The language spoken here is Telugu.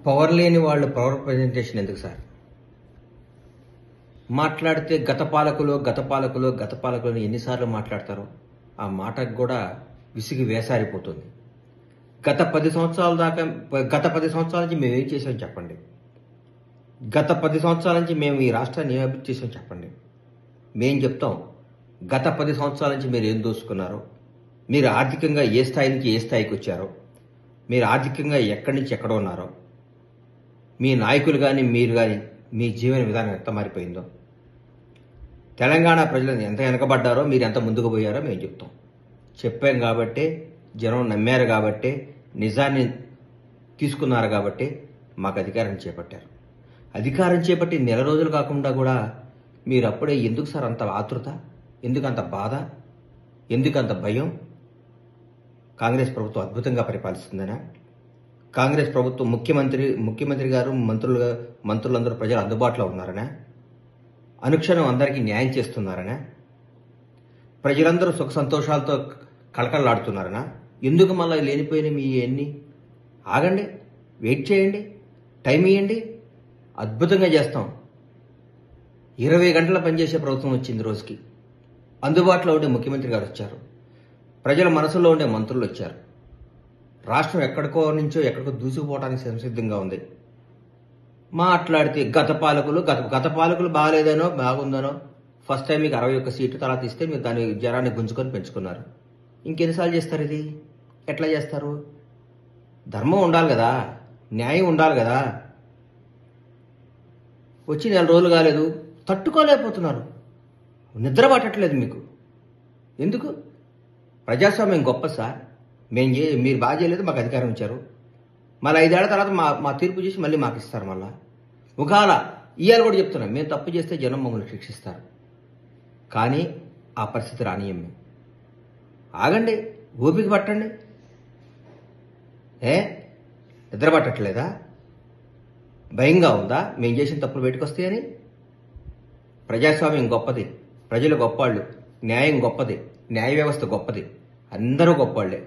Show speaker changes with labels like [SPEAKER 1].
[SPEAKER 1] పవర్ లేని వాళ్ళు పవర్ ప్రజెంటేషన్ ఎందుకు సార్? మాట్లాడితే గత పాలకులు ఎన్నిసార్లు మాట్లాడతారో ఆ మాటకు కూడా విసిగి వేసారిపోతుంది. గత 10 సంవత్సరాల నుంచి మేము ఏం చేసాం చెప్పండి. గత 10 సంవత్సరాల నుంచి మేము ఈ రాష్ట్రాన్ని ఏం అభివృద్ధి చేసాం చెప్పండి. మేం చెప్తాం గత 10 సంవత్సరాల నుంచి మీరు ఏం దోసుకున్నారో, మీరు ఆర్థికంగా ఏ స్థాయి నుంచి ఏ స్థాయికి వచ్చారో, మీరు ఆర్థికంగా ఎక్కడి నుంచి ఎక్కడ ఉన్నారో, మీ నాయకులు కానీ మీరు కానీ మీ జీవన విధానం ఎంత మారిపోయిందో, తెలంగాణ ప్రజలు ఎంత వెనకబడ్డారో, మీరు ఎంత ముందుకు పోయారో మేము చెప్తాం. చెప్పాం కాబట్టే జనం నమ్మారు, కాబట్టే నిజాన్ని తీసుకున్నారు, కాబట్టే మాకు అధికారం చేపట్టారు. అధికారం చేపట్టి నెల రోజులు కాకుండా కూడా మీరు అప్పుడే ఎందుకు సార్ అంత ఆతృత, ఎందుకు అంత బాధ, ఎందుకు అంత భయం? కాంగ్రెస్ ప్రభుత్వం అద్భుతంగా పరిపాలిస్తుందనా? కాంగ్రెస్ ప్రభుత్వం ముఖ్యమంత్రి గారు మంత్రులందరూ ప్రజలు అందుబాటులో ఉన్నారనా? అనుక్షణం అందరికీ న్యాయం చేస్తున్నారనా? ప్రజలందరూ సుఖ సంతోషాలతో కళకళలాడుతున్నారనా? ఎందుకు మళ్ళీ లేనిపోయిన మీ ఎన్ని? ఆగండి, వెయిట్ చేయండి, టైం ఇవ్వండి, అద్భుతంగా చేస్తాం. 20 గంటల పనిచేసే ప్రభుత్వం వచ్చింది రోజుకి. అందుబాటులో ఉండే ముఖ్యమంత్రి గారు వచ్చారు, ప్రజల మనసులో ఉండే మంత్రులు వచ్చారు. రాష్ట్రం ఎక్కడికో నుంచో ఎక్కడికో దూసుకుపోవడానికి సంసిద్ధంగా ఉంది. మాట్లాడితే గత పాలకులు బాగాలేదనో బాగుందనో, ఫస్ట్ టైం మీకు 61 సీట్లు తర్వాత ఇస్తే మీరు దాని జనాన్ని గుంజుకొని పెంచుకున్నారు. ఇంకెన్నిసార్లు చేస్తారు? ఇది ఎట్లా చేస్తారు? ధర్మం ఉండాలి కదా, న్యాయం ఉండాలి కదా. వచ్చి 4 రోజులు కాలేదు, తట్టుకోలేకపోతున్నారు, నిద్ర పట్టట్లేదు మీకు. ఎందుకు? ప్రజాస్వామ్యం గొప్ప సార్. మీరు బాగా చేయలేదు, మాకు అధికారం ఇచ్చారు, మళ్ళీ 5 ఏళ్ల తర్వాత మా తీర్పు చేసి మళ్ళీ మాకు ఇస్తారు. మళ్ళా ఒకవేళ ఇవాళ కూడా చెప్తున్నాం, మేము తప్పు చేస్తే జనం మమ్మల్ని శిక్షిస్తారు, కానీ ఆ పరిస్థితి రానియం. మేము ఆగండి, ఓపిక పట్టండి. నిద్ర పట్టట్లేదా? భయంగా ఉందా మేము చేసిన తప్పులు బయటకొస్తాయని? ప్రజాస్వామ్యం గొప్పది, ప్రజలు గొప్పవాళ్ళు, న్యాయం గొప్పది, న్యాయ వ్యవస్థ గొప్పది, అందరూ గొప్పవాళ్లే.